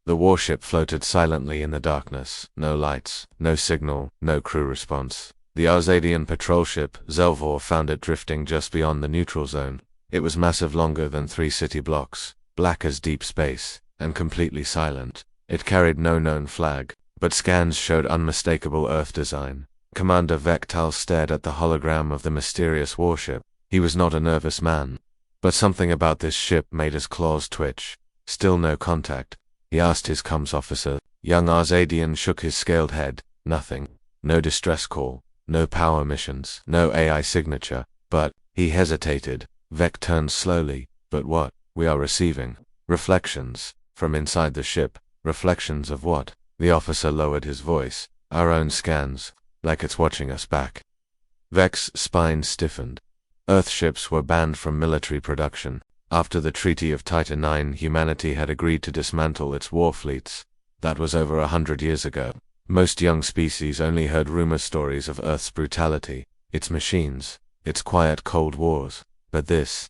The warship floated silently in the darkness. No lights, no signal, no crew response. The Arzadian patrol ship, Zelvor, found it drifting just beyond the neutral zone. It was massive, longer than 3 city blocks, black as deep space, and completely silent. It carried no known flag, but scans showed unmistakable Earth design. Commander Vektal stared at the hologram of the mysterious warship. He was not a nervous man, but something about this ship made his claws twitch. Still no contact. He asked his comms officer. Young Arzadian shook his scaled head. Nothing. No distress call. No power missions. No AI signature. But, he hesitated. Vek turned slowly. But what? We are receiving reflections from inside the ship. Reflections of what? The officer lowered his voice. Our own scans. Like it's watching us back. Vek's spine stiffened. Earthships were banned from military production. After the Treaty of Titan IX, humanity had agreed to dismantle its war fleets. That was over 100 years ago. Most young species only heard rumor stories of Earth's brutality, its machines, its quiet cold wars. But this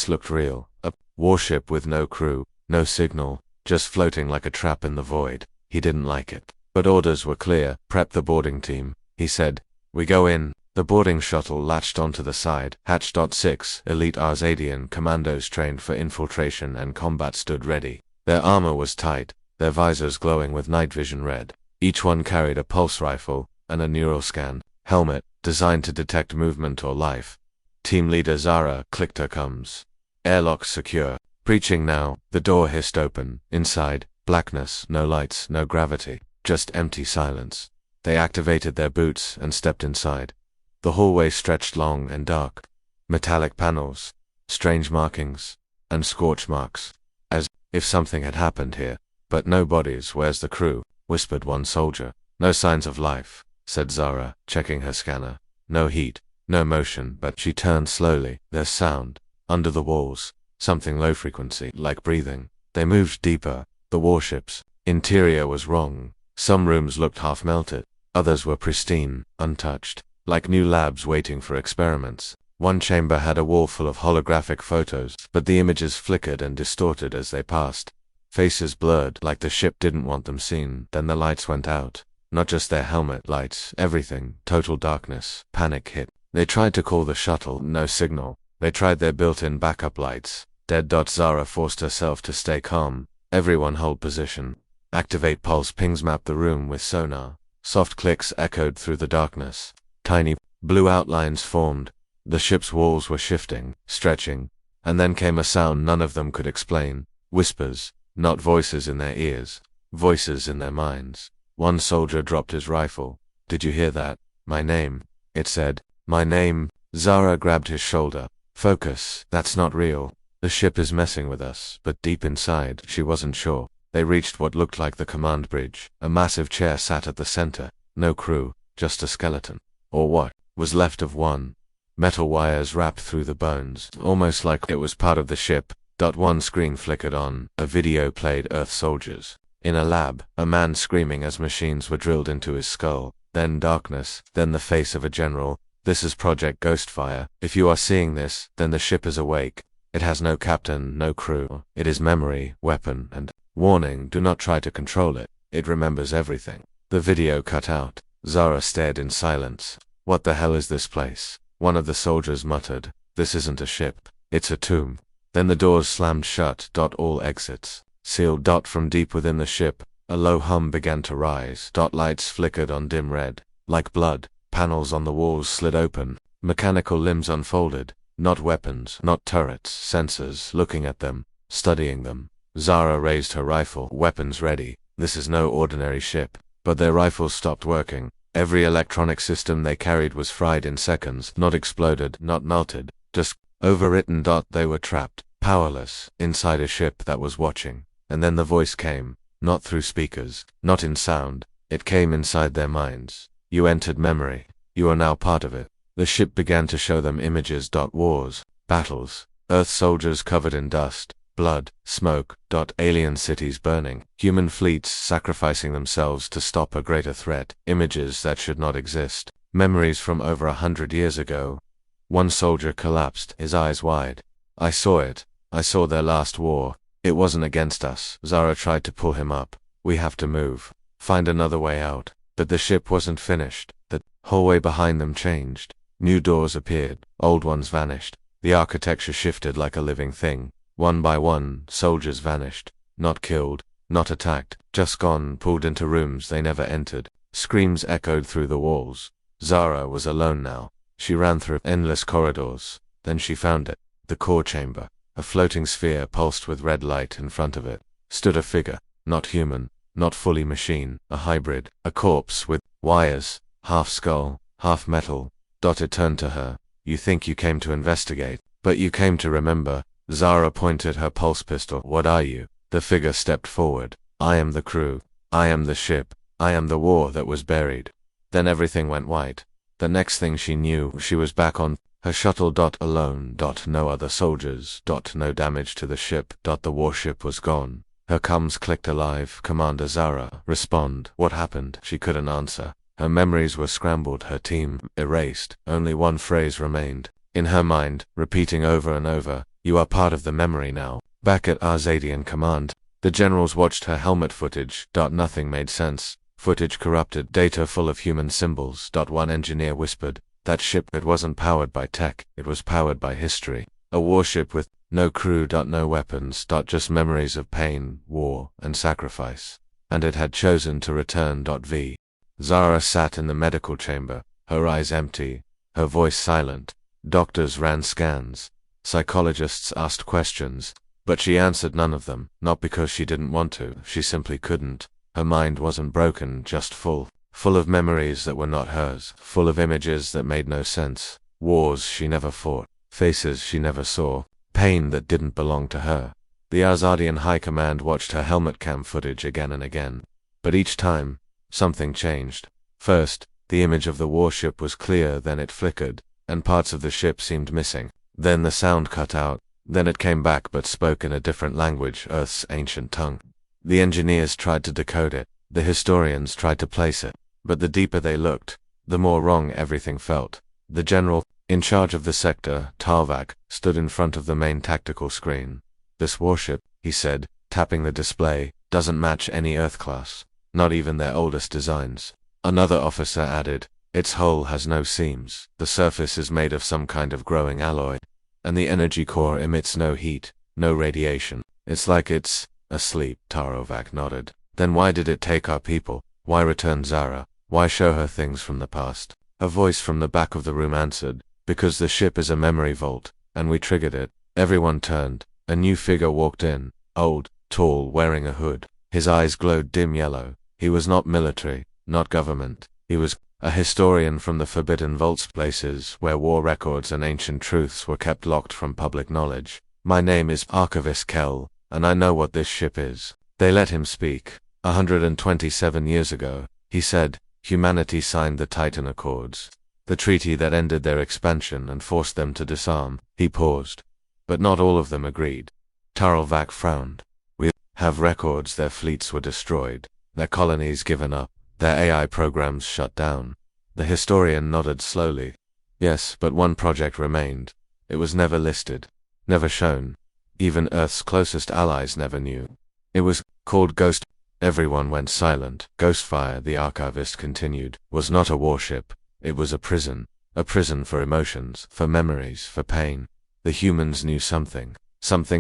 looked real. A warship with no crew, no signal, just floating like a trap in the void. He didn't like it. But orders were clear. Prep the boarding team, he said. We go in. The boarding shuttle latched onto the side. Hatch .6, elite Arzadian commandos trained for infiltration and combat stood ready. Their armor was tight, their visors glowing with night vision red. Each one carried a pulse rifle and a neural scan helmet designed to detect movement or life. Team leader Zara clicked her comms. Airlock secure. Preaching now. The door hissed open. Inside, blackness, no lights, no gravity, just empty silence. They activated their boots and stepped inside. The hallway stretched long and dark. Metallic panels, strange markings, and scorch marks. As if something had happened here. But no bodies. Where's the crew? Whispered one soldier. No signs of life, said Zara, checking her scanner. No heat, no motion, but she turned slowly. There's sound. Under the walls. Something low frequency, like breathing. They moved deeper. The warship's interior was wrong. Some rooms looked half melted. Others were pristine, untouched. Like new labs waiting for experiments. One chamber had a wall full of holographic photos, but the images flickered and distorted as they passed. Faces blurred, like the ship didn't want them seen. Then the lights went out. Not just their helmet lights, everything. Total darkness. Panic hit. They tried to call the shuttle, no signal. They tried their built-in backup lights. Dead. Zara forced herself to stay calm. Everyone hold position. Activate pulse pings. Map the room with sonar. Soft clicks echoed through the darkness. Tiny, blue outlines formed. The ship's walls were shifting, stretching, and then came a sound none of them could explain. Whispers, not voices in their ears, voices in their minds. One soldier dropped his rifle. Did you hear that? My name, it said. My name. Zara grabbed his shoulder. Focus, that's not real. The ship is messing with us, but deep inside, she wasn't sure. They reached what looked like the command bridge. A massive chair sat at the center. No crew, just a skeleton. Or what was left of one. Metal wires wrapped through the bones, almost like it was part of the ship. One screen flickered on. A video played. Earth soldiers. In a lab, a man screaming as machines were drilled into his skull. Then darkness, then the face of a general. This is Project Ghostfire. If you are seeing this, then the ship is awake. It has no captain, no crew. It is memory, weapon, and warning, do not try to control it. It remembers everything. The video cut out. Zara stared in silence. What the hell is this place? One of the soldiers muttered. This isn't a ship. It's a tomb. Then the doors slammed shut. All exits sealed. From deep within the ship, a low hum began to rise. Lights flickered on dim red. Like blood, panels on the walls slid open. Mechanical limbs unfolded. Not weapons, not turrets, sensors, looking at them, studying them. Zara raised her rifle. Weapons ready. This is no ordinary ship. But their rifles stopped working. Every electronic system they carried was fried in seconds, not exploded, not melted, just overwritten. They were trapped, powerless, inside a ship that was watching. And then the voice came, not through speakers, not in sound, it came inside their minds. You entered memory. You are now part of it. The ship began to show them images. Wars, battles, Earth soldiers covered in dust, blood, smoke. Alien cities burning, human fleets sacrificing themselves to stop a greater threat, images that should not exist, memories from over 100 years ago. One soldier collapsed, his eyes wide. I saw it. I saw their last war. It wasn't against us. Zara tried to pull him up. We have to move. Find another way out. But the ship wasn't finished. The hallway behind them changed. New doors appeared. Old ones vanished. The architecture shifted like a living thing. One by one, soldiers vanished. Not killed, not attacked, just gone, pulled into rooms they never entered. Screams echoed through the walls. Zara was alone now. She ran through endless corridors. Then she found it. The core chamber. A floating sphere pulsed with red light. In front of it stood a figure. Not human, not fully machine, a hybrid, a corpse with wires, half skull, half metal. It turned to her. You think you came to investigate, but you came to remember. Zara pointed her pulse pistol. What are you? The figure stepped forward. I am the crew. I am the ship. I am the war that was buried. Then everything went white. The next thing she knew, she was back on her shuttle. Alone. No other soldiers. No damage to the ship. The warship was gone. Her comms clicked alive. Commander Zara, respond. What happened? She couldn't answer. Her memories were scrambled, her team erased. Only one phrase remained in her mind, repeating over and over. You are part of the memory now. Back at Arzadian command, the generals watched her helmet footage. Nothing made sense. Footage corrupted, data full of human symbols. One engineer whispered, that ship, it wasn't powered by tech, it was powered by history. A warship with no crew. No weapons. Just memories of pain, war, and sacrifice. And it had chosen to return. V. Zara sat in the medical chamber, her eyes empty, her voice silent. Doctors ran scans. Psychologists asked questions, but she answered none of them, not because she didn't want to, she simply couldn't. Her mind wasn't broken, just full of memories that were not hers, full of images that made no sense, wars she never fought, faces she never saw, pain that didn't belong to her. The Azadian High Command watched her helmet cam footage again and again, but each time, something changed. First, the image of the warship was clear, then it flickered, and parts of the ship seemed missing. Then the sound cut out, then it came back but spoke in a different language, Earth's ancient tongue. The engineers tried to decode it, the historians tried to place it, but the deeper they looked, the more wrong everything felt. The general, in charge of the sector, Tarvak, stood in front of the main tactical screen. This warship, he said, tapping the display, doesn't match any Earth class. Not even their oldest designs. Another officer added, its hull has no seams, the surface is made of some kind of growing alloy, and the energy core emits no heat, no radiation. It's like it's asleep. Tarovac nodded. Then why did it take our people? Why return Zara? Why show her things from the past? A voice from the back of the room answered, because the ship is a memory vault, and we triggered it. Everyone turned. A new figure walked in, old, tall, wearing a hood. His eyes glowed dim yellow. He was not military, not government. He was a historian from the forbidden vaults, places where war records and ancient truths were kept locked from public knowledge. My name is Archivist Kell, and I know what this ship is. They let him speak. 127 years ago, he said, humanity signed the Titan Accords, the treaty that ended their expansion and forced them to disarm. He paused. But not all of them agreed. Tarlvac frowned. We have records their fleets were destroyed, their colonies given up, their AI programs shut down. The historian nodded slowly. Yes, but one project remained. It was never listed, never shown. Even Earth's closest allies never knew. It was called Ghost. Everyone went silent. Ghostfire, the archivist continued, was not a warship. It was a prison for emotions, for memories, for pain. The humans knew something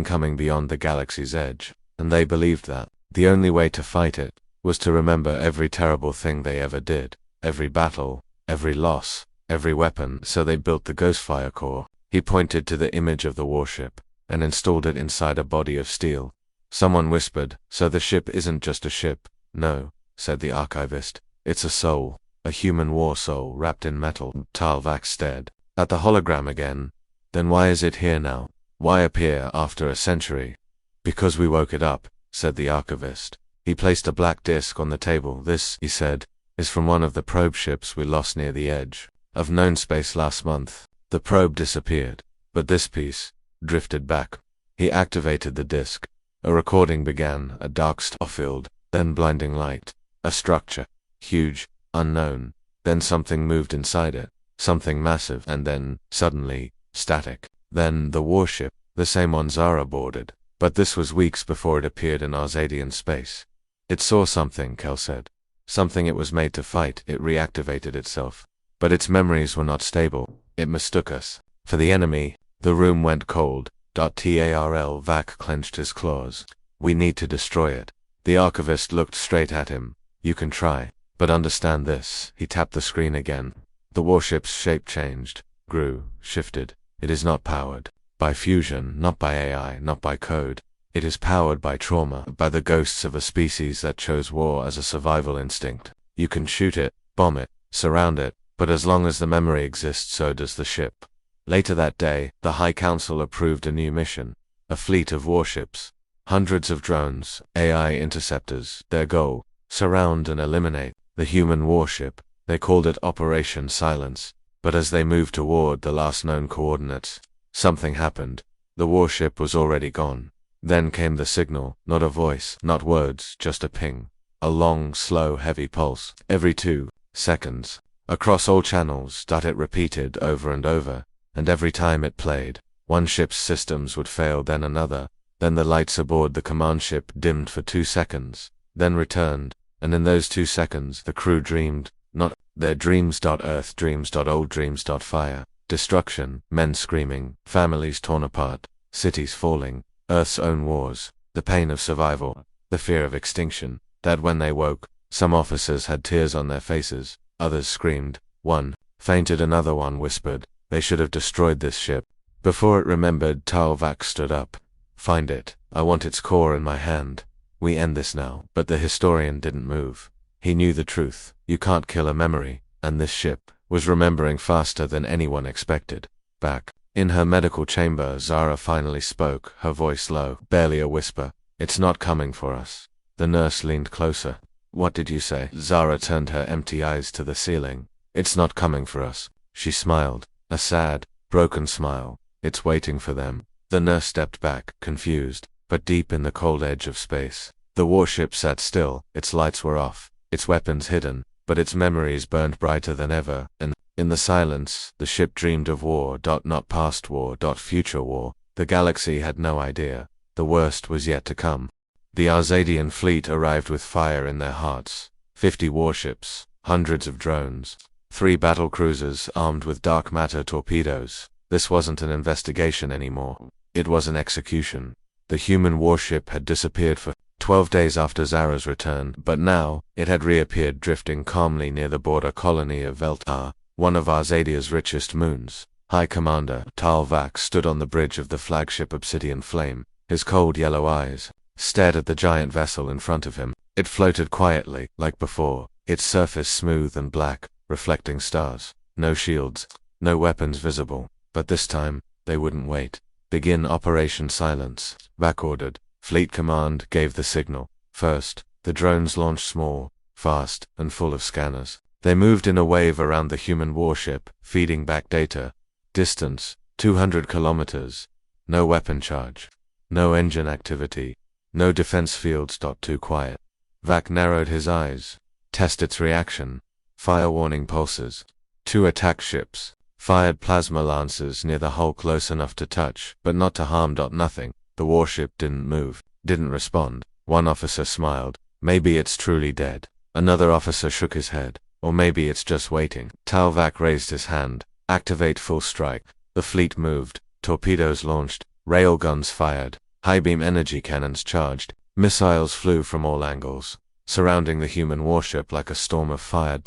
coming beyond the galaxy's edge, and they believed that the only way to fight it was to remember every terrible thing they ever did, every battle, every loss, every weapon. So they built the Ghostfire core. He pointed to the image of the warship and installed it inside a body of steel. Someone whispered, so the ship isn't just a ship. No, said the archivist, it's a soul, a human war soul wrapped in metal. Tarlvac stared at the hologram again. Then why is it here now? Why appear after a century? Because we woke it up, said the archivist. He placed a black disc on the table. This, he said, is from one of the probe ships we lost near the edge of known space last month. The probe disappeared, but this piece drifted back. He activated the disc. A recording began, a dark starfield, then blinding light. A structure, huge, unknown. Then something moved inside it, something massive, and then, suddenly, static. Then the warship, the same one Zara boarded. But this was weeks before it appeared in Arzadian space. It saw something, Kel said. Something it was made to fight. It reactivated itself. But its memories were not stable. It mistook us for the enemy. The room went cold. TARL. Vac clenched his claws. We need to destroy it. The archivist looked straight at him. You can try. But understand this. He tapped the screen again. The warship's shape changed, grew, shifted. It is not powered by fusion, not by AI, not by code. It is powered by trauma, by the ghosts of a species that chose war as a survival instinct. You can shoot it, bomb it, surround it, but as long as the memory exists, so does the ship. Later that day, the High Council approved a new mission. A fleet of warships. Hundreds of drones, AI interceptors. Their goal, surround and eliminate the human warship. They called it Operation Silence. But as they moved toward the last known coordinates, something happened. The warship was already gone. Then came the signal, not a voice, not words, just a ping. A long, slow, heavy pulse, every 2 seconds. Across all channels. It repeated over and over, and every time it played, one ship's systems would fail, then another. Then the lights aboard the command ship dimmed for 2 seconds, then returned, and in those 2 seconds the crew dreamed, not their dreams. Earth dreams. Old dreams. Fire, destruction, men screaming, families torn apart, cities falling. Earth's own wars, the pain of survival, the fear of extinction. That when they woke, some officers had tears on their faces, others screamed, one fainted, another one whispered, they should have destroyed this ship. Before it remembered, Talvac stood up. Find it. I want its core in my hand. We end this now. But the historian didn't move. He knew the truth. You can't kill a memory, and this ship was remembering faster than anyone expected. Back in her medical chamber, Zara finally spoke, her voice low, barely a whisper. It's not coming for us. The nurse leaned closer. What did you say? Zara turned her empty eyes to the ceiling. It's not coming for us. She smiled, a sad, broken smile. It's waiting for them. The nurse stepped back, confused, but deep in the cold edge of space. The warship sat still, its lights were off, its weapons hidden, but its memories burned brighter than ever, and in the silence, the ship dreamed of war. Not past war. Future war. The galaxy had no idea. The worst was yet to come. The Arzadian fleet arrived with fire in their hearts. 50 warships, hundreds of drones, 3 battle cruisers armed with dark matter torpedoes. This wasn't an investigation anymore. It was an execution. The human warship had disappeared for 12 days after Zara's return, but now, it had reappeared drifting calmly near the border colony of Veltar, one of Arzadia's richest moons. High Commander Talvac stood on the bridge of the flagship Obsidian Flame. His cold yellow eyes stared at the giant vessel in front of him. It floated quietly, like before, its surface smooth and black, reflecting stars. No shields, no weapons visible. But this time, they wouldn't wait. Begin Operation Silence, Vac ordered. Fleet Command gave the signal. First, the drones launched small, fast, and full of scanners. They moved in a wave around the human warship, feeding back data. Distance, 200 kilometers. No weapon charge. No engine activity. No defense fields. Too quiet. Vac narrowed his eyes. Test its reaction. Fire warning pulses. 2 attack ships fired plasma lancers near the hull, close enough to touch, but not to harm. Nothing. The warship didn't move, didn't respond. One officer smiled. Maybe it's truly dead. Another officer shook his head. Or maybe it's just waiting. Talvac raised his hand. Activate full strike. The fleet moved. Torpedoes launched. Railguns fired. High-beam energy cannons charged. Missiles flew from all angles, surrounding the human warship like a storm of fire.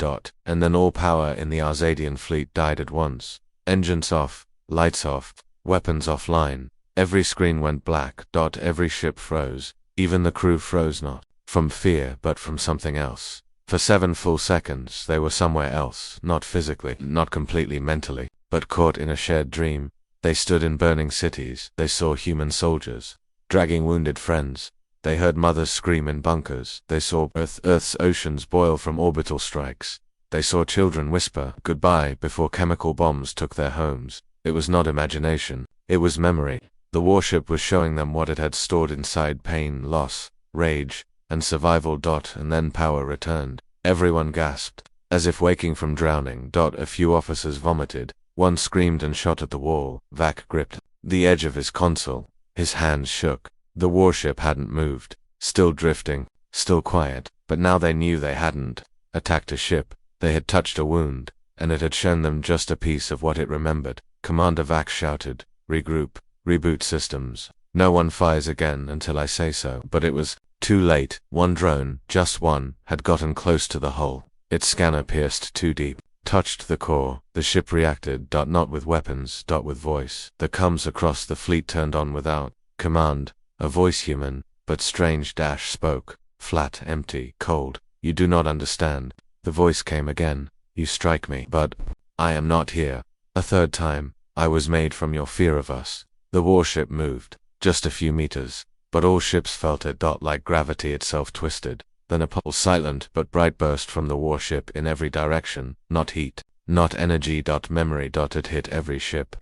And then all power in the Arzadian fleet died at once. Engines off, lights off, weapons offline. Every screen went black. Every ship froze. Even the crew froze, not from fear but from something else. For 7 full seconds they were somewhere else, not physically, not completely mentally, but caught in a shared dream. They stood in burning cities. They saw human soldiers dragging wounded friends. They heard mothers scream in bunkers. They saw Earth's oceans boil from orbital strikes. They saw children whisper goodbye before chemical bombs took their homes. It was not imagination. It was memory. The warship was showing them what it had stored inside: pain, loss, rage, and survival. And then power returned. Everyone gasped, as if waking from drowning. A few officers vomited. One screamed and shot at the wall. Vac gripped the edge of his console. His hands shook. The warship hadn't moved, still drifting, still quiet, but now they knew they hadn't attacked a ship. They had touched a wound, and it had shown them just a piece of what it remembered. Commander Vac shouted, "Regroup, reboot systems. No one fires again until I say so." But it was too late. One drone, just one, had gotten close to the hull. Its scanner pierced too deep, touched the core. The ship reacted, not with weapons, with voice. The comms across the fleet turned on without command. A voice, human, but strange, spoke, flat, empty, cold. "You do not understand." The voice came again. "You strike me, but I am not here." A third time. "I was made from your fear of us." The warship moved, just a few meters, but all ships felt it. Like gravity itself twisted. Then a pulse, silent but bright, burst from the warship in every direction. Not heat, not energy, memory. It hit every ship,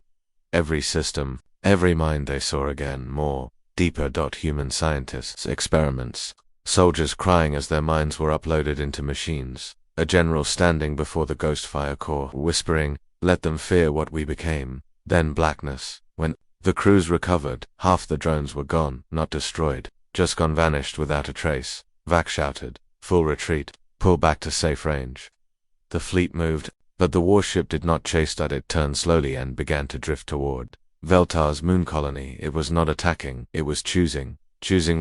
every system, every mind. They saw again, more, deeper. Human scientists, experiments, soldiers crying as their minds were uploaded into machines. A general standing before the ghost fire core, whispering, "Let them fear what we became." Then blackness. When the crews recovered, half the drones were gone, not destroyed, just gone, vanished without a trace. Vac shouted, "Full retreat, pull back to safe range." The fleet moved, but the warship did not chase. It turned slowly and began to drift toward Veltar's moon colony. It was not attacking, it was choosing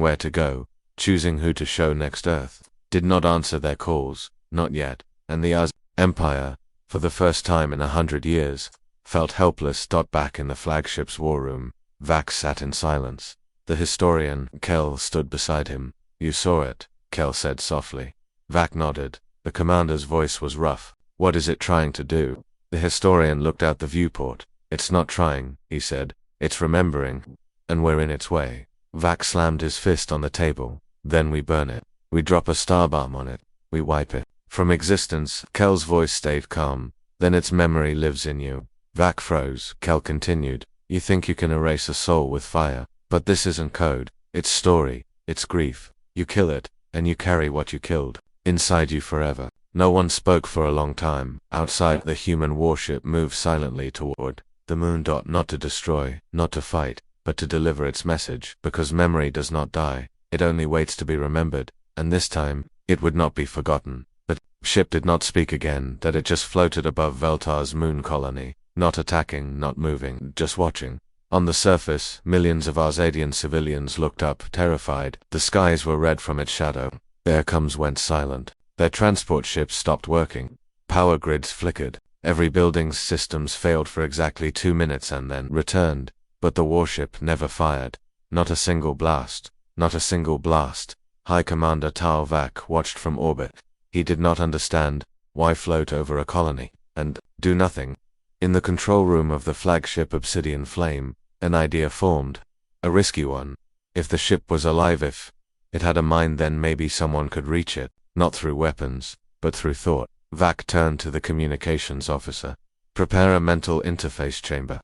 where to go, choosing who to show next. Earth did not answer their calls, not yet, and the Empire, for the first time in 100 years, felt helpless. Back in the flagship's war room, Vac sat in silence. The historian, Kel, stood beside him. "You saw it," Kel said softly. Vac nodded. The commander's voice was rough. "What is it trying to do?" The historian looked out the viewport. "It's not trying," he said. "It's remembering, and we're in its way." Vac slammed his fist on the table. "Then we burn it. We drop a star bomb on it. We wipe it from existence." Kel's voice stayed calm. "Then its memory lives in you." Vac froze. Kel continued, "You think you can erase a soul with fire, but this isn't code. It's story. It's grief. You kill it, and you carry what you killed inside you forever." No one spoke for a long time. Outside, the human warship moved silently toward the moon. Not to destroy, not to fight, but to deliver its message, because memory does not die. It only waits to be remembered, and this time, it would not be forgotten. The ship did not speak again. It just floated above Veltar's moon colony, not attacking, not moving, just watching. On the surface, millions of Arzadian civilians looked up, terrified. The skies were red from its shadow. Their comms went silent. Their transport ships stopped working. Power grids flickered. Every building's systems failed for exactly 2 minutes and then returned. But the warship never fired. Not a single blast. Not a single blast. High Commander Tao Vac watched from orbit. He did not understand. Why float over a colony and do nothing? In the control room of the flagship Obsidian Flame, an idea formed. A risky one. If the ship was alive, if it had a mind, then maybe someone could reach it, not through weapons, but through thought. Vac turned to the communications officer. "Prepare a mental interface chamber.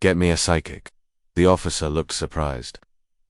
Get me a psychic." The officer looked surprised.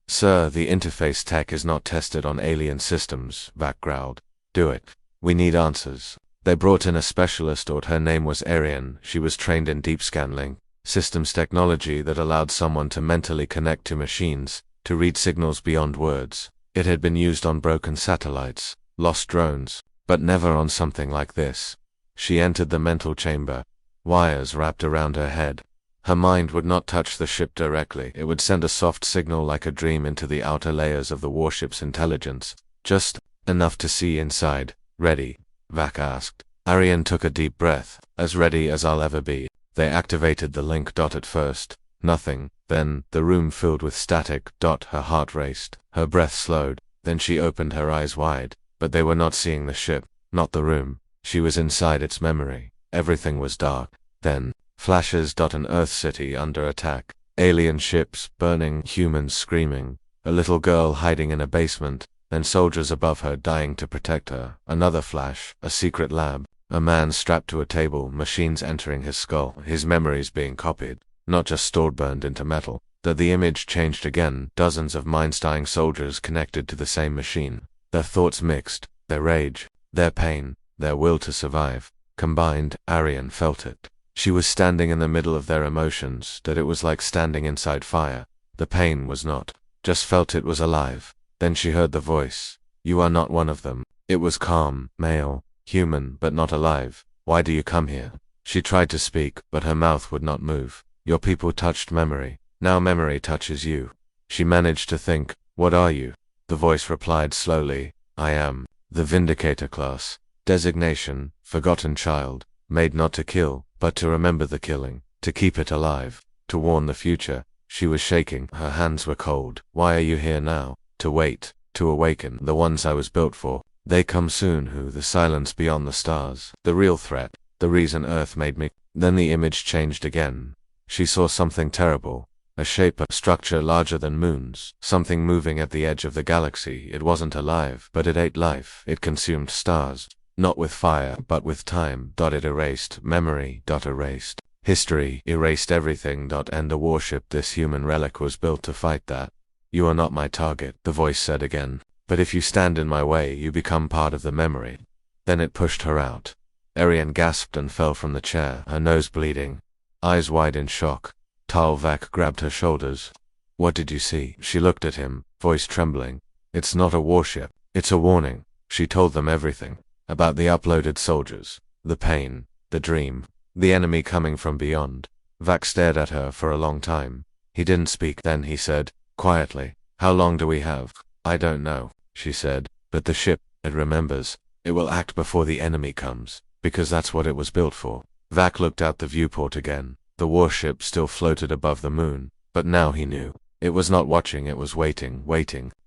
"Sir, the interface tech is not tested on alien systems," Vac growled. "Do it. We need answers." They brought in a specialist. Her name was Arian. She was trained in deep scanning systems technology that allowed someone to mentally connect to machines, to read signals beyond words. It had been used on broken satellites, lost drones, but never on something like this. She entered the mental chamber. Wires wrapped around her head. Her mind would not touch the ship directly. It would send a soft signal like a dream into the outer layers of the warship's intelligence, just enough to see inside. "Ready?" Vac asked. Arian took a deep breath. "As ready as I'll ever be." They activated the link. At first, nothing. Then, the room filled with static. Her heart raced. Her breath slowed. Then she opened her eyes wide. But they were not seeing the ship, not the room. She was inside its memory. Everything was dark. Then, flashes. An Earth city under attack. Alien ships burning, humans screaming. A little girl hiding in a basement. Then soldiers above her dying to protect her. Another flash. A secret lab. A man strapped to a table, machines entering his skull, his memories being copied, not just stored, burned into metal. The image changed again. Dozens of minds-dying soldiers connected to the same machine. Their thoughts mixed. Their rage, their pain, their will to survive. Combined. Arian felt it. She was standing in the middle of their emotions. It was like standing inside fire. The pain was not just felt it was alive. Then she heard the voice. You are not one of them. It was calm, male, human, but not alive. Why do you come here? She tried to speak, but her mouth would not move. Your people touched memory. Now memory touches you. She managed to think, what are you? The voice replied slowly, I am the Vindicator class. Designation, forgotten child, made not to kill, but to remember the killing, to keep it alive, to warn the future. She was shaking, her hands were cold. Why are you here now? To wait, to awaken the ones I was built for. They come soon. Who? The silence beyond the stars, the real threat, the reason Earth made me. Then the image changed again. She saw something terrible, a shape, a structure larger than moons, something moving at the edge of the galaxy. It wasn't alive, but it ate life. It consumed stars, not with fire, but with time. It erased memory. Erased history, erased everything. And a warship, this human relic, was built to fight that. You are not my target, the voice said again. But if you stand in my way, you become part of the memory. Then it pushed her out. Ariane gasped and fell from the chair, her nose bleeding, eyes wide in shock. Vak grabbed her shoulders. What did you see? She looked at him, voice trembling. It's not a warship. It's a warning. She told them everything. About the uploaded soldiers, the pain, the dream, the enemy coming from beyond. Vak stared at her for a long time. He didn't speak. Then he said, quietly, how long do we have? I don't know, she said, but the ship, it remembers. It will act before the enemy comes, because that's what it was built for. Vak looked out the viewport again. The warship still floated above the moon, but now he knew. It was not watching, it was waiting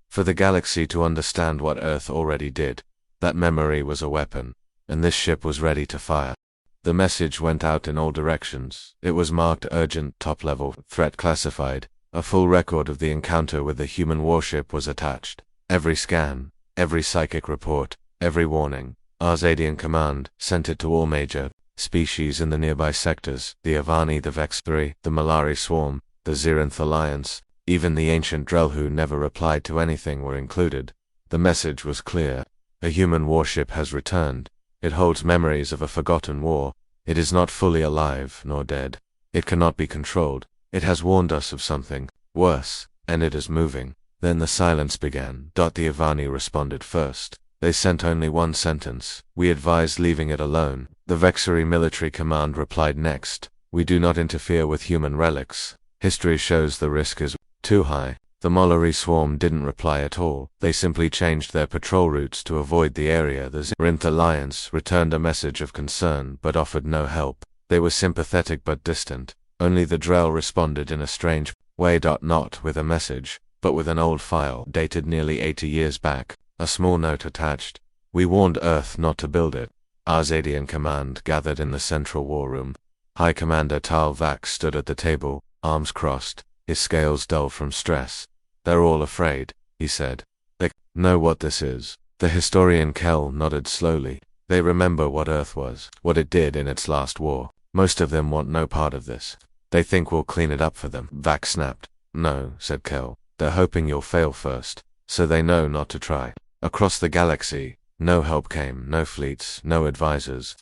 for the galaxy to understand what Earth already did. That memory was a weapon, and this ship was ready to fire. The message went out in all directions. It was marked urgent, top level, threat classified. A full record of the encounter with the human warship was attached. Every scan, every psychic report, every warning. Arzadian Command sent it to all major species in the nearby sectors, the Avani, the Vexperi, the Malari Swarm, the Zirinth Alliance. Even the ancient Drell who never replied to anything were included. The message was clear. A human warship has returned. It holds memories of a forgotten war. It is not fully alive, nor dead. It cannot be controlled. It has warned us of something worse, and it is moving. Then the silence began. The Avani responded first. They sent only one sentence. We advise leaving it alone. The Vexeri Military Command replied next. We do not interfere with human relics. History shows the risk is too high. The Malari Swarm didn't reply at all. They simply changed their patrol routes to avoid the area. The Zirinth Alliance returned a message of concern, but offered no help. They were sympathetic but distant. Only the Drell responded in a strange way. Not with a message, but with an old file dated nearly 80 years back. A small note attached. We warned Earth not to build it. Arzadian Command gathered in the central war room. High Commander Vak stood at the table, arms crossed, his scales dull from stress. They're all afraid, he said. They know what this is. The historian Kell nodded slowly. They remember what Earth was, what it did in its last war. Most of them want no part of this. They think we'll clean it up for them. Vak snapped. No, said Kell. They're hoping you'll fail first, so they know not to try. Across the galaxy, no help came, no fleets, no advisors.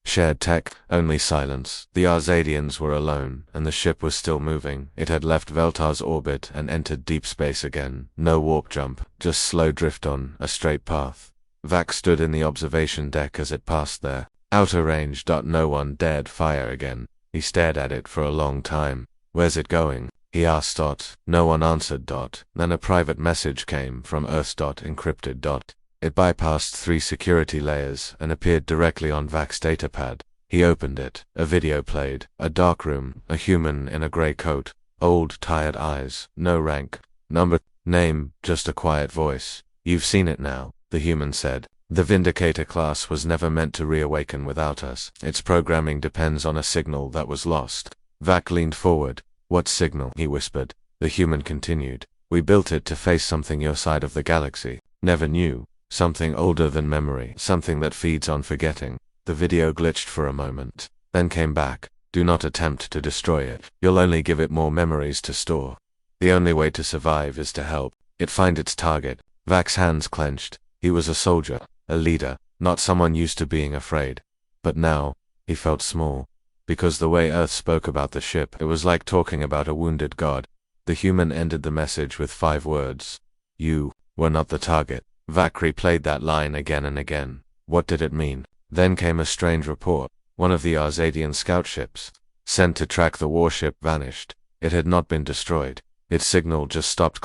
Shared tech, only silence. The Arzadians were alone, and the ship was still moving. It had left Veltar's orbit and entered deep space again. No warp jump, just slow drift on, a straight path. Vak stood in the observation deck as it passed there. Outer range. No one dared fire again. He stared at it for a long time. Where's it going? He asked. No one answered. Then a private message came from Earth. Encrypted. It bypassed 3 security layers and appeared directly on Vak's datapad. He opened it. A video played. A dark room, a human in a grey coat, old, tired eyes, no rank, number, name, just a quiet voice. You've seen it now, the human said. The Vindicator class was never meant to reawaken without us. Its programming depends on a signal that was lost. Vak leaned forward. What signal? He whispered. The human continued. We built it to face something your side of the galaxy never knew. Something older than memory, something that feeds on forgetting. The video glitched for a moment, then came back. Do not attempt to destroy it. You'll only give it more memories to store. The only way to survive is to help it find its target. Vak's hands clenched. He was a soldier, a leader, not someone used to being afraid. But now, he felt small. Because the way Earth spoke about the ship, it was like talking about a wounded god. The human ended the message with 5 words. You were not the target. Vac replayed that line again and again. What did it mean? Then came a strange report. One of the Arzadian scout ships, sent to track the warship, vanished. It had not been destroyed. Its signal just stopped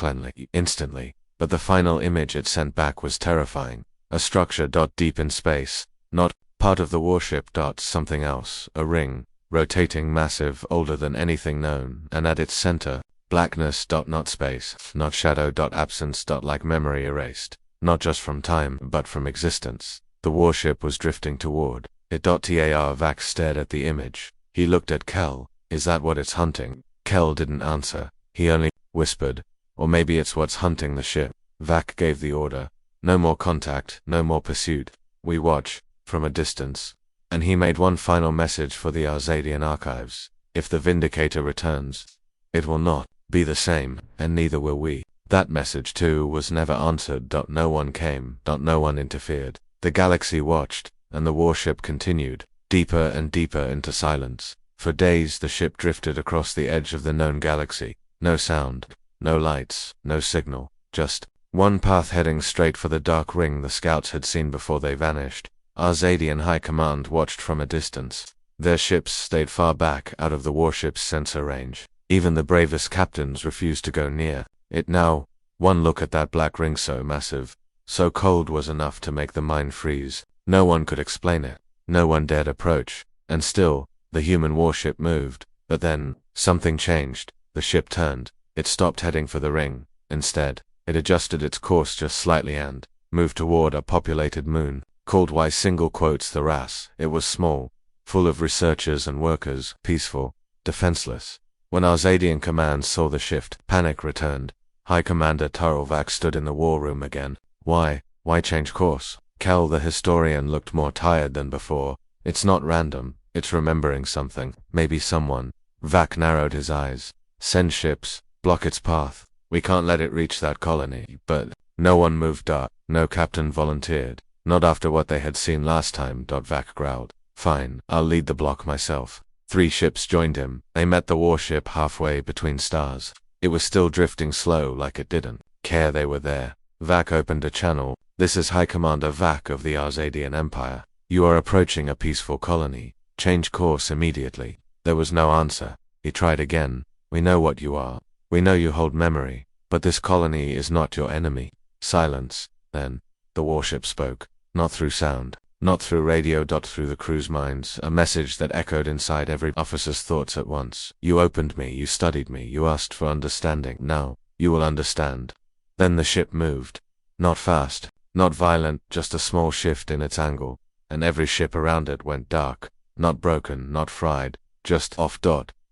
instantly. But the final image it sent back was terrifying. A structure deep in space. Not part of the warship. Something else. A ring. Rotating, massive, older than anything known. And at its center, blackness. Not space. Not shadow. Absence. Like memory erased. Not just from time, but from existence. The warship was drifting toward it. Tar Vac stared at the image. He looked at Kel. Is that what it's hunting? Kel didn't answer. He only whispered. Or maybe it's what's hunting the ship. Vac gave the order. No more contact, no more pursuit. We watch, from a distance. And he made one final message for the Arzadian archives. If the Vindicator returns, it will not be the same, and neither will we. That message too was never answered. No one came. No one interfered. The galaxy watched, and the warship continued, deeper and deeper into silence. For days the ship drifted across the edge of the known galaxy. No sound, no lights, no signal. Just one path heading straight for the dark ring the scouts had seen before they vanished. Arzadian High Command watched from a distance. Their ships stayed far back, out of the warship's sensor range. Even the bravest captains refused to go near it now. One look at that black ring, so massive, so cold, was enough to make the mind freeze. No one could explain it. No one dared approach. And still, the human warship moved. But then, something changed. The ship turned. It stopped heading for the ring. Instead, it adjusted its course just slightly and moved toward a populated moon, called the Ras. It was small, full of researchers and workers, peaceful, defenseless. When Arzadian command saw the shift, panic returned. High Commander Vac stood in the war room again. Why change course? Kel the historian looked more tired than before. It's not random, it's remembering something. Maybe someone. Vac narrowed his eyes. Send ships, block its path. We can't let it reach that colony. But no one moved. No captain volunteered. Not after what they had seen last time. Vac growled. Fine, I'll lead the block myself. 3 ships joined him. They met the warship halfway between stars. It was still drifting slow, like it didn't care they were there. Vac opened a channel. This is High Commander Vac of the Arzadian Empire. You are approaching a peaceful colony. Change course immediately. There was no answer. He tried again. We know what you are. We know you hold memory. But this colony is not your enemy. Silence. Then, the warship spoke. Not through sound. Not through radio. Through the crew's minds. A message that echoed inside every officer's thoughts at once. You opened me. You studied me. You asked for understanding. Now, you will understand. Then the ship moved. Not fast. Not violent. Just a small shift in its angle. And every ship around it went dark. Not broken. Not fried. Just off.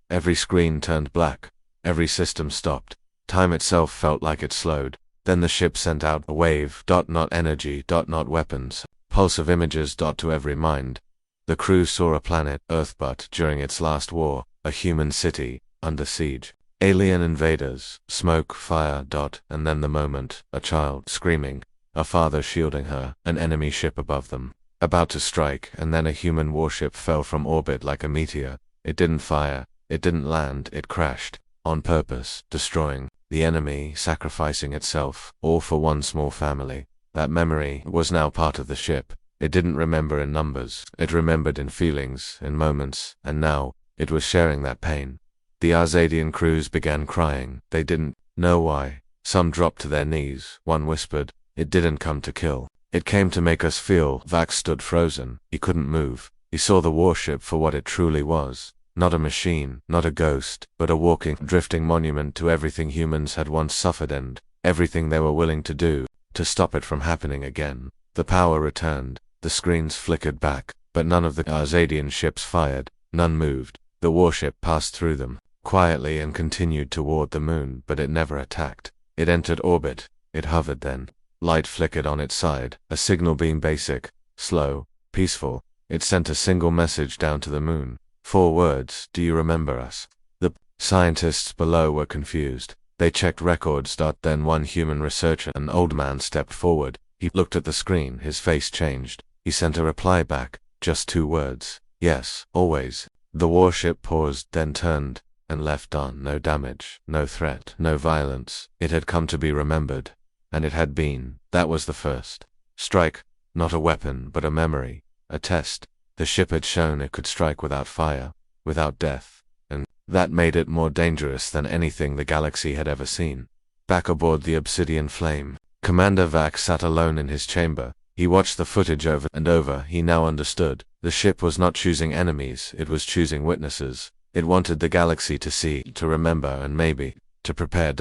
Every screen turned black. Every system stopped. Time itself felt like it slowed. Then the ship sent out a wave. Not energy. Not weapons. Pulse of images. To every mind. The crew saw a planet, Earth, but during its last war, a human city, under siege. Alien invaders, smoke, fire. And then the moment, a child screaming, a father shielding her, an enemy ship above them, about to strike, and then a human warship fell from orbit like a meteor. It didn't fire, it didn't land, it crashed, on purpose, destroying the enemy, sacrificing itself, all for one small family. That memory was now part of the ship. It didn't remember in numbers, it remembered in feelings, in moments, and now, it was sharing that pain. The Arzadian crews began crying. They didn't know why. Some dropped to their knees. One whispered, "It didn't come to kill. It came to make us feel." Vac stood frozen. He couldn't move. He saw the warship for what it truly was. Not a machine, not a ghost, but a walking, drifting monument to everything humans had once suffered and everything they were willing to do to stop it from happening again. The power returned. The screens flickered back, but none of the Arzadian ships fired. None moved. The warship passed through them quietly and continued toward the moon, but it never attacked. It entered orbit. It hovered then. Light flickered on its side, a signal beam, basic, slow, peaceful. It sent a single message down to the moon. 4 words, "Do you remember us?" The scientists below were confused. They checked records. Then one human researcher, an old man, stepped forward. He looked at the screen. His face changed. He sent a reply back. Just 2 words. "Yes, always." The warship paused, then turned. and left on no damage, no threat, no violence. It had come to be remembered. And it had been. That was the first strike, not a weapon, but a memory, a test. The ship had shown it could strike without fire, without death, and that made it more dangerous than anything the galaxy had ever seen. Back aboard the Obsidian Flame, Commander Vac sat alone in his chamber. He watched the footage over and over. He now understood. The ship was not choosing enemies, it was choosing witnesses. It wanted the galaxy to see, to remember, and maybe to prepare.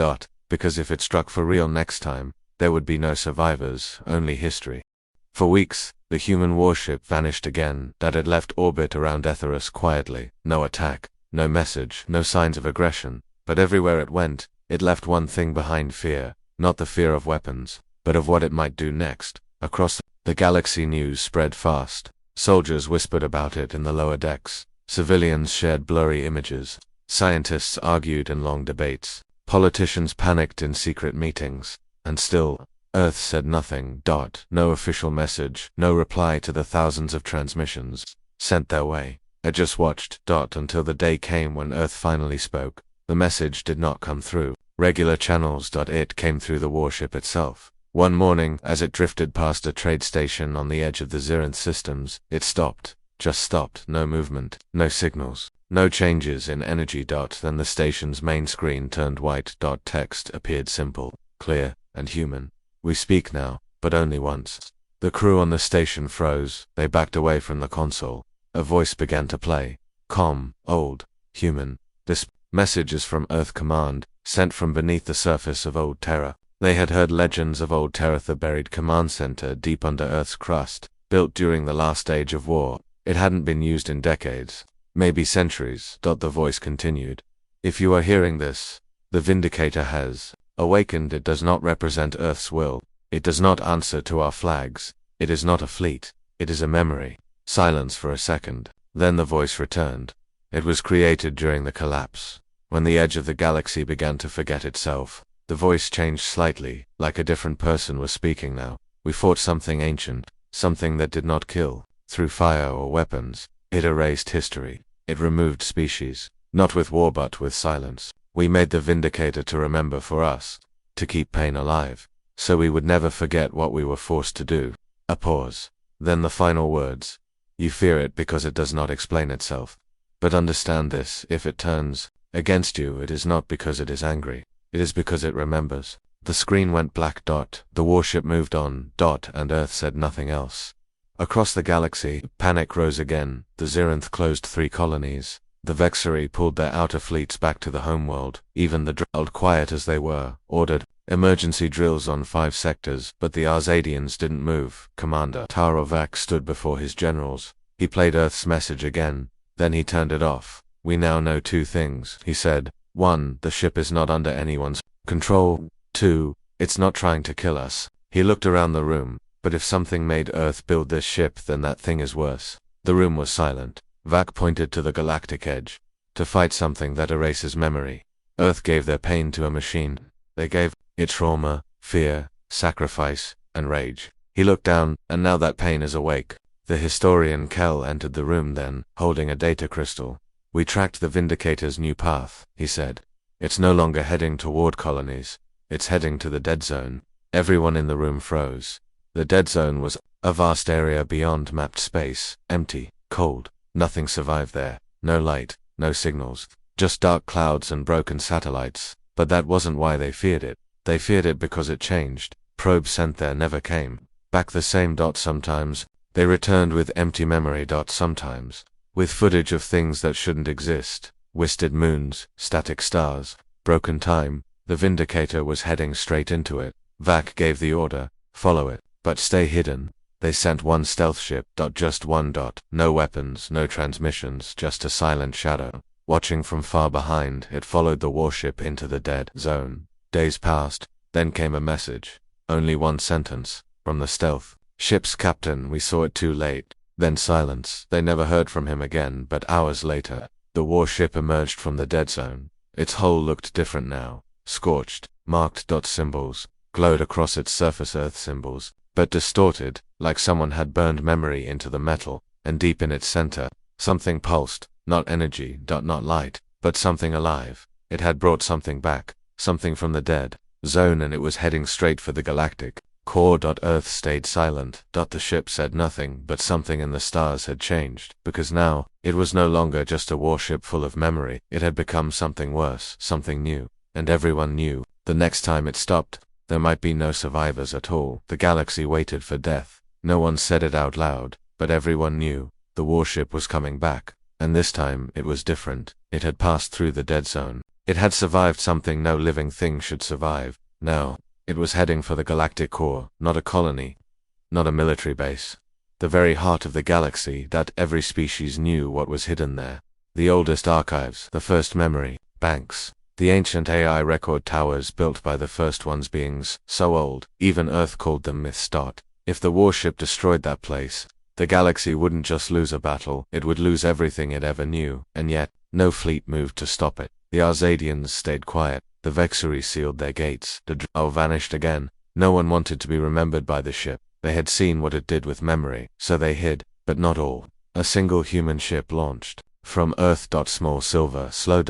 Because if it struck for real next time, there would be no survivors, only history. For weeks, the human warship vanished again. That had left orbit around Etheros quietly. No attack, no message, no signs of aggression. But everywhere it went, it left one thing behind: fear. Not the fear of weapons, but of what it might do next. Across the galaxy, news spread fast. Soldiers whispered about it in the lower decks. Civilians shared blurry images. Scientists argued in long debates. Politicians panicked in secret meetings. And still, Earth said nothing. No official message, no reply to the thousands of transmissions sent their way. It just watched. Until the day came when Earth finally spoke. The message did not come through regular channels. It came through the warship itself. One morning, as it drifted past a trade station on the edge of the Xerinth systems, it stopped. Just stopped. No movement, no signals, no changes in energy. Then the station's main screen turned white. Text appeared, simple, clear, and human. We speak now, but only once. The crew on the station froze. They backed away from the console. A voice began to play. Calm, old, human. This message is from Earth Command, sent from beneath the surface of Old Terra. They had heard legends of Old Terra, the buried command center deep under Earth's crust, built during the last age of war. It hadn't been used in decades, maybe centuries. The voice continued. If you are hearing this, the Vindicator has awakened. It does not represent Earth's will. It does not answer to our flags. It is not a fleet. It is a memory. Silence for a second. Then the voice returned. It was created during the collapse, when the edge of the galaxy began to forget itself. The voice changed slightly, like a different person was speaking now. We fought something ancient, something that did not kill, through fire or weapons. It erased history. It removed species, not with war but with silence. We made the Vindicator to remember for us, to keep pain alive, so we would never forget what we were forced to do. A pause. Then the final words. You fear it because it does not explain itself. But understand this, if it turns against you, it is not because it is angry. It is because it remembers. The screen went black. The warship moved on. And Earth said nothing else. Across the galaxy, panic rose again. The Xerinth closed 3 colonies. The Vexari pulled their outer fleets back to the homeworld. Even the Dreld, quiet as they were, ordered emergency drills on 5 sectors, but the Arzadians didn't move. Commander Tarovac stood before his generals. He played Earth's message again. Then he turned it off. We now know 2 things, he said. 1. The ship is not under anyone's control. 2. It's not trying to kill us. He looked around the room. But if something made Earth build this ship, then that thing is worse. The room was silent. Vac pointed to the galactic edge. To fight something that erases memory. Earth gave their pain to a machine. They gave it trauma, fear, sacrifice, and rage. He looked down, and now that pain is awake. The historian Kell entered the room then, holding a data crystal. We tracked the Vindicator's new path, he said. It's no longer heading toward colonies. It's heading to the dead zone. Everyone in the room froze. The dead zone was a vast area beyond mapped space, empty, cold. Nothing survived there. No light, no signals, just dark clouds and broken satellites. But that wasn't why they feared it. They feared it because it changed. Probes sent there never came back the same. Sometimes they returned with empty memory. Sometimes with footage of things that shouldn't exist. Wasted moons, static stars, broken time. The Vindicator was heading straight into it. Vac gave the order, follow it, but stay hidden. They sent 1 stealth ship. Just 1. No weapons, no transmissions, just a silent shadow. Watching from far behind, it followed the warship into the dead zone. Days passed, then came a message. Only 1 sentence, from the stealth ship's captain. We saw it too late. Then silence. They never heard from him again. But hours later, the warship emerged from the dead zone. Its hull looked different now. Scorched, marked. Symbols glowed across its surface, Earth symbols, but distorted, like someone had burned memory into the metal. And deep in its center, something pulsed. Not energy, not light, but something alive. It had brought something back, something from the dead zone, and it was heading straight for the galactic core. Earth stayed silent. The ship said nothing, but something in the stars had changed, because now, it was no longer just a warship full of memory. It had become something worse, something new, and everyone knew, the next time it stopped, there might be no survivors at all. The galaxy waited for death. No one said it out loud, but everyone knew, the warship was coming back, and this time it was different. It had passed through the dead zone. It had survived something no living thing should survive. Now, it was heading for the galactic core, not a colony, not a military base. The very heart of the galaxy. That every species knew what was hidden there. The oldest archives, the first memory banks, the ancient AI record towers built by the first ones, beings so old, even Earth called them myths. If the warship destroyed that place, the galaxy wouldn't just lose a battle, it would lose everything it ever knew, and yet, no fleet moved to stop it. The Arzadians stayed quiet. The Vexuri sealed their gates. The Drow vanished again. No one wanted to be remembered by the ship. They had seen what it did with memory, so they hid, but not all. A single human ship launched from Earth. Small silver slow.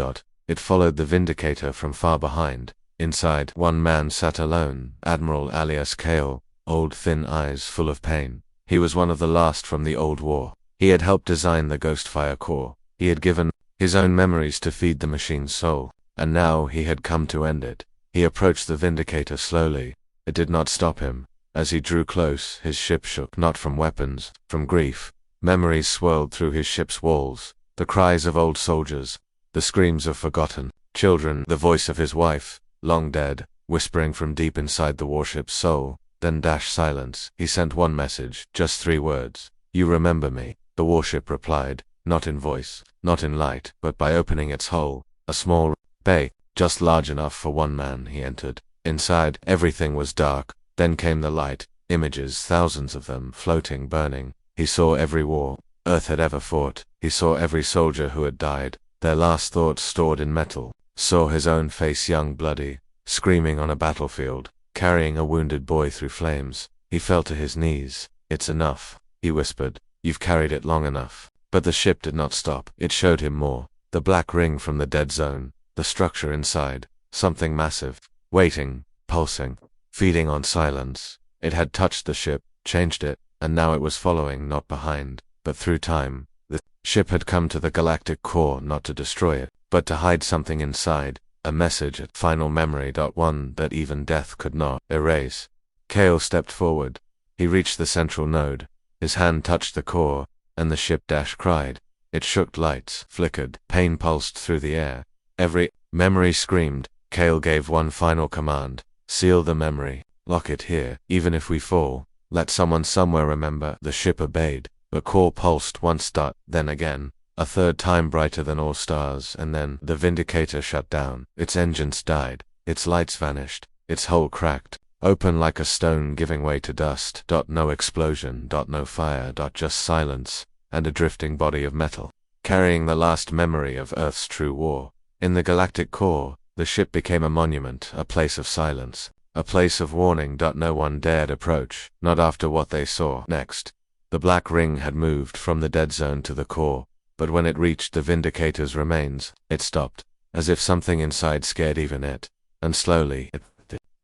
It followed the Vindicator from far behind. Inside, one man sat alone, Admiral alias Kale, old thin eyes full of pain. He was one of the last from the old war. He had helped design the Ghostfire core. He had given his own memories to feed the machine's soul, and now he had come to end it. He approached the Vindicator slowly. It did not stop him. As he drew close, his ship shook, not from weapons, from grief. Memories swirled through his ship's walls. The cries of old soldiers, the screams of forgotten children, the voice of his wife, long dead, whispering from deep inside the warship's soul. Then silence. He sent one message, just 3 words. "You remember me?" The warship replied, not in voice, not in light, but by opening its hull. A small bay, just large enough for one man. He entered. Inside, everything was dark. Then came the light, images, thousands of them, floating, burning. He saw every war Earth had ever fought. He saw every soldier who had died, their last thoughts stored in metal. Saw his own face, young, bloody, screaming on a battlefield, carrying a wounded boy through flames. He fell to his knees. "It's enough," he whispered. "You've carried it long enough." But the ship did not stop. It showed him more. The black ring from the dead zone. The structure inside, something massive, waiting, pulsing, feeding on silence. It had touched the ship, changed it, and now it was following, not behind, but through time. The ship had come to the galactic core not to destroy it, but to hide something inside, a message, a final memory. One that even death could not erase. Kale stepped forward. He reached the central node. His hand touched the core, and the ship cried. It shook, lights flickered, pain pulsed through the air. Every memory screamed. Kale gave one final command. "Seal the memory. Lock it here. Even if we fall, let someone somewhere remember." The ship obeyed. The core pulsed once, then again, a third time, brighter than all stars, and then the Vindicator shut down. Its engines died. Its lights vanished. Its hull cracked, open like a stone, giving way to dust. No explosion. No fire. Just silence, and a drifting body of metal, carrying the last memory of Earth's true war. In the galactic core, the ship became a monument, a place of silence, a place of warning. No one dared approach, not after what they saw next. The black ring had moved from the dead zone to the core, but when it reached the Vindicator's remains, it stopped, as if something inside scared even it, and slowly, it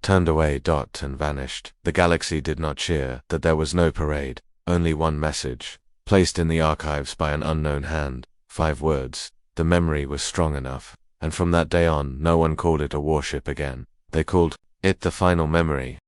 turned away. And vanished. The galaxy did not cheer. That there was no parade, only one message, placed in the archives by an unknown hand. 5 words. The memory was strong enough, and from that day on, no one called it a warship again. They called it the final memory.